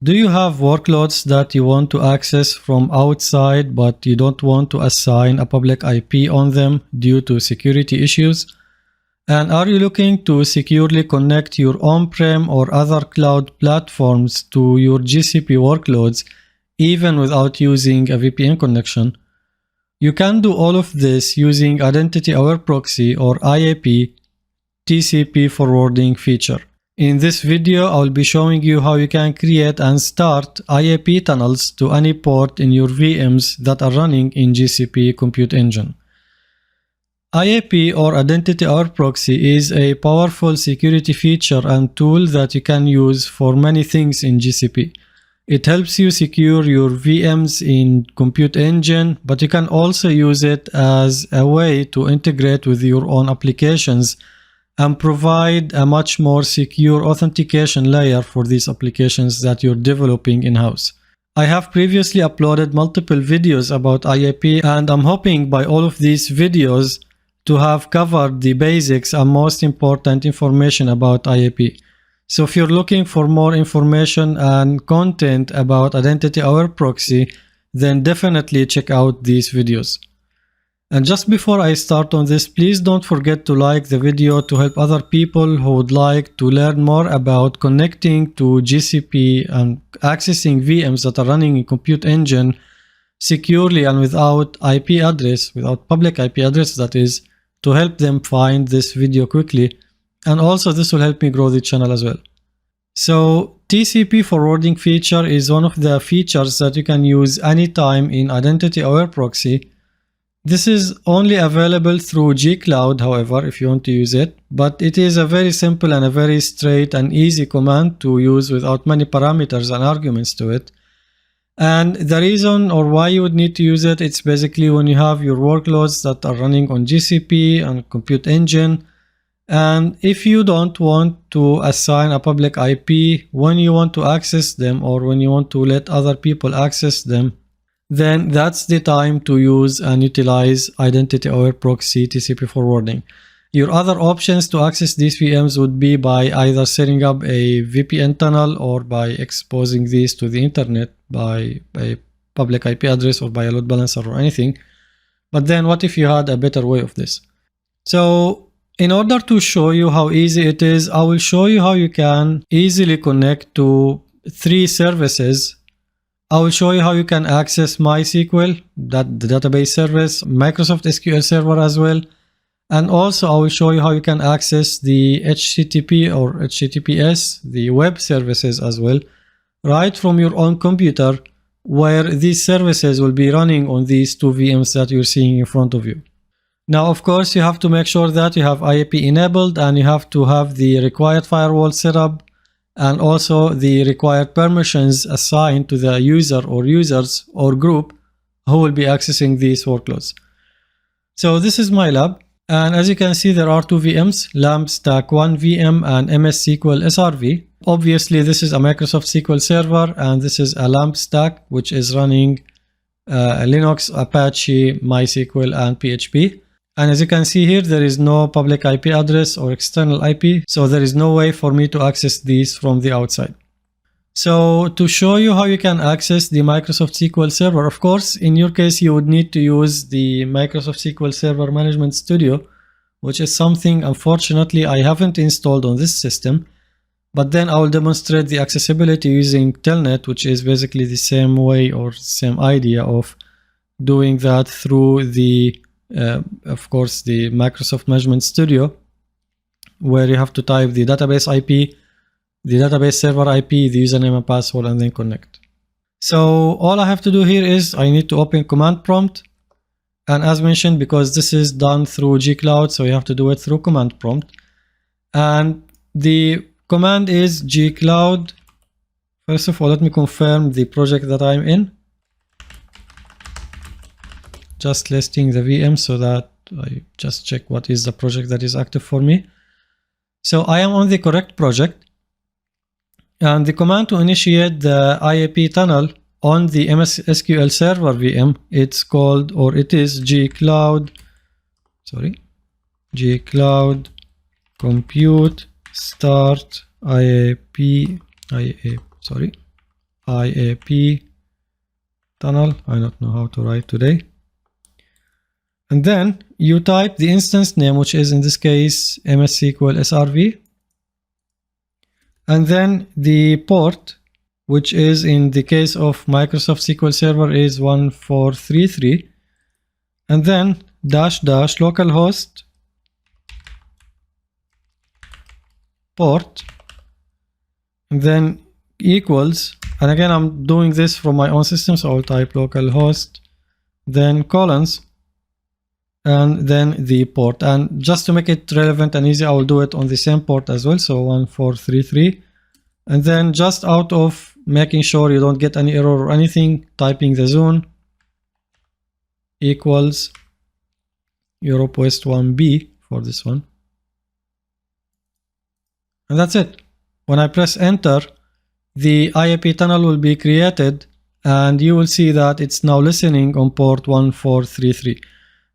Do you have workloads that you want to access from outside, but you don't want to assign a public IP on them due to security issues? And are you looking to securely connect your on-prem or other cloud platforms to your GCP workloads even without using a VPN connection? You can do all of this using Identity Aware Proxy or IAP TCP forwarding feature. In this video, I will be showing you how you can create and start IAP tunnels to any port in your VMs that are running in GCP Compute Engine. IAP or Identity Aware Proxy is a powerful security feature and tool that you can use for many things in GCP. It helps you secure your VMs in Compute Engine, but you can also use it as a way to integrate with your own applications and provide a much more secure authentication layer for these applications that you're developing in-house. I have previously uploaded multiple videos about IAP, and I'm hoping by all of these videos to have covered the basics and most important information about IAP. So if you're looking for more information and content about Identity Aware Proxy, then definitely check out these videos. And just before I start on this, please don't forget to like the video to help other people who would like to learn more about connecting to GCP and accessing VMs that are running in Compute Engine securely and without IP address, without public IP address, that is, to help them find this video quickly. And also this will help me grow the channel as well. So TCP forwarding feature is one of the features that you can use anytime in Identity Aware Proxy. This is only available through gcloud, however, if you want to use it, but it is a very simple and a very straight and easy command to use without many parameters and arguments to it. And the reason or why you would need to use it, it's basically when you have your workloads that are running on GCP and Compute Engine. And if you don't want to assign a public IP when you want to access them or when you want to let other people access them, then that's the time to use and utilize Identity Aware Proxy TCP forwarding. Your other options to access these VMs would be by either setting up a VPN tunnel or by exposing these to the internet by a public IP address or by a load balancer or anything. But then what if you had a better way of this? So in order to show you how easy it is, I will show you how you can easily connect to 3 services. I will show you how you can access MySQL, the database service, Microsoft SQL Server as well. And also I will show you how you can access the HTTP or HTTPS, the web services as well, right from your own computer, where these services will be running on these 2 VMs that you're seeing in front of you. Now, of course, you have to make sure that you have IAP enabled and you have to have the required firewall set up and also the required permissions assigned to the user or users or group who will be accessing these workloads. So this is my lab. And as you can see, there are 2 VMs, LAMP Stack 1 VM and MS SQL SRV. Obviously, this is a Microsoft SQL Server and this is a LAMP Stack, which is running Linux, Apache, MySQL and PHP. And as you can see here, there is no public IP address or external IP, so there is no way for me to access these from the outside. So to show you how you can access the Microsoft SQL Server, of course, in your case, you would need to use the Microsoft SQL Server Management Studio, which is something, unfortunately, I haven't installed on this system. But then I will demonstrate the accessibility using Telnet, which is basically the same way or same idea of doing that through the of course, the Microsoft Management Studio, where you have to type the database IP, the database server IP, the username and password, and then connect. So all I have to do here is I need to open command prompt. And as mentioned, because this is done through gcloud, so you have to do it through command prompt. And the command is gcloud. First of all, let me confirm the project that I'm in. Just listing the VM so that I just check what is the project that is active for me. So I am on the correct project. And the command to initiate the IAP tunnel on the MS SQL Server VM, it's called, or it is gcloud compute start IAP IAP tunnel. I don't know how to write today. And then you type the instance name, which is in this case MSSQL SRV. And then the port, which is in the case of Microsoft SQL Server is 1433. And then -- localhost port, and then equals, and again I'm doing this from my own system, so I'll type localhost, then colons, and then the port. And just to make it relevant and easy, I will do it on the same port as well, so 1433. And then just out of making sure you don't get any error or anything, typing the zone equals Europe West 1B for this one. And that's it. When I press enter, the IAP tunnel will be created and you will see that it's now listening on port 1433.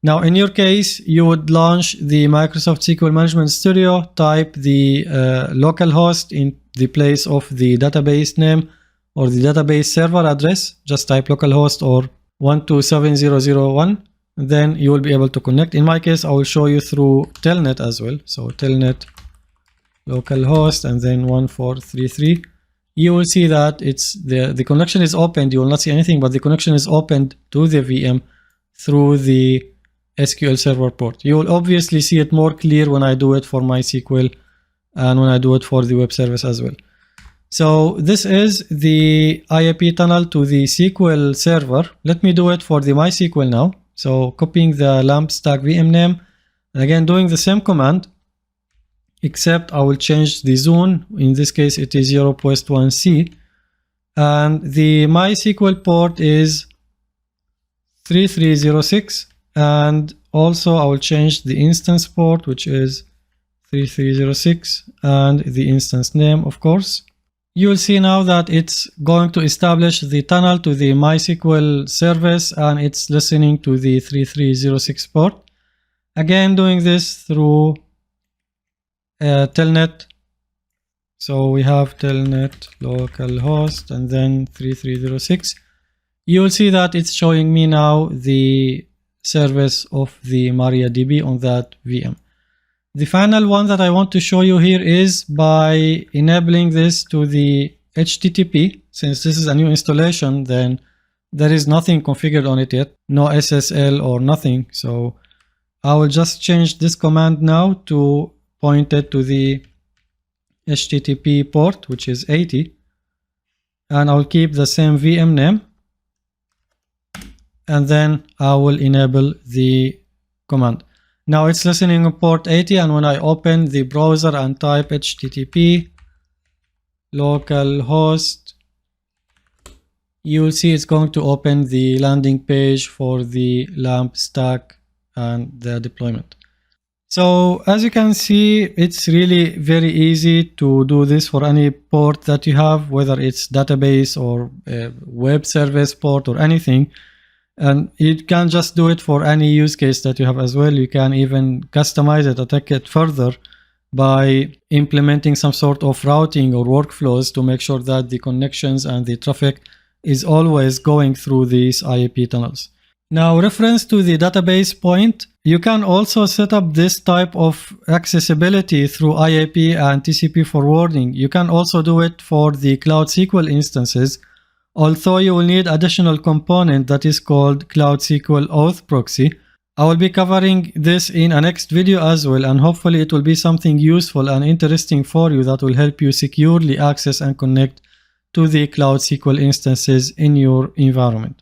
Now in your case, you would launch the Microsoft SQL Management Studio, type the localhost in the place of the database name or the database server address. Just type localhost or 127.0.0.1, and then you will be able to connect. In my case, I will show you through telnet as well. So telnet localhost and then 1433. You will see that it's the connection is opened. You will not see anything, but the connection is opened to the VM through the SQL Server port. You will obviously see it more clear when I do it for MySQL and when I do it for the web service as well. So this is the IAP tunnel to the SQL Server. Let me do it for the MySQL now. So copying the lamp stack VM name, and again doing the same command, except I will change the zone. In this case, it is Europe West 1C. And the MySQL port is 3306. And also I will change the instance port, which is 3306, and the instance name, of course. You will see now that it's going to establish the tunnel to the MySQL service and it's listening to the 3306 port. Again, doing this through telnet. So we have telnet localhost and then 3306. You will see that it's showing me now the service of the MariaDB on that VM. The final one that I want to show you here is by enabling this to the HTTP. Since this is a new installation, then there is nothing configured on it yet, no SSL or nothing. So I will just change this command now to point it to the HTTP port, which is 80. And I'll keep the same VM name. And then I will enable the command. Now it's listening on port 80, and when I open the browser and type HTTP localhost, you will see it's going to open the landing page for the LAMP stack and the deployment. So as you can see, it's really very easy to do this for any port that you have, whether it's database or web service port or anything. And you can just do it for any use case that you have as well. You can even customize it or take it further by implementing some sort of routing or workflows to make sure that the connections and the traffic is always going through these IAP tunnels. Now, reference to the database point, you can also set up this type of accessibility through IAP and TCP forwarding. You can also do it for the Cloud SQL instances, although you will need additional component that is called Cloud SQL Auth Proxy. I will be covering this in a next video as well, and hopefully it will be something useful and interesting for you that will help you securely access and connect to the Cloud SQL instances in your environment.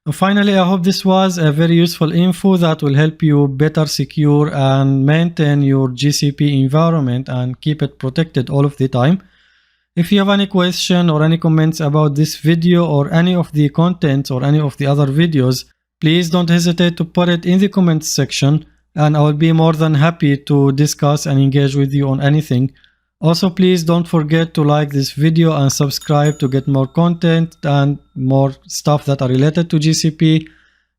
And finally, I hope this was a very useful info that will help you better secure and maintain your GCP environment and keep it protected all of the time. If you have any question or any comments about this video or any of the contents or any of the other videos, please don't hesitate to put it in the comments section, and I will be more than happy to discuss and engage with you on anything. Also, please don't forget to like this video and subscribe to get more content and more stuff that are related to GCP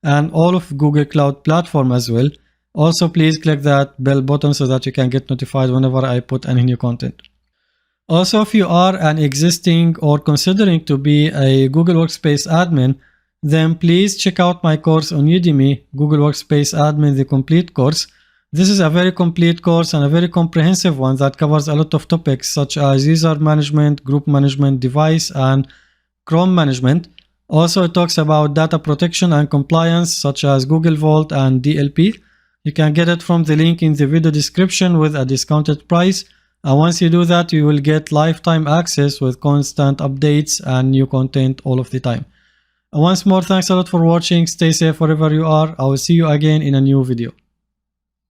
and all of Google Cloud Platform as well. Also, please click that bell button so that you can get notified whenever I put any new content. Also, if you are an existing or considering to be a Google Workspace admin, then please check out my course on Udemy, Google Workspace Admin, the complete course. This is a very complete course and a very comprehensive one that covers a lot of topics such as user management, group management, device, and Chrome management. Also, it talks about data protection and compliance such as Google Vault and DLP. You can get it from the link in the video description with a discounted price. And once you do that, you will get lifetime access with constant updates and new content all of the time. And once more, thanks a lot for watching. Stay safe wherever you are. I will see you again in a new video.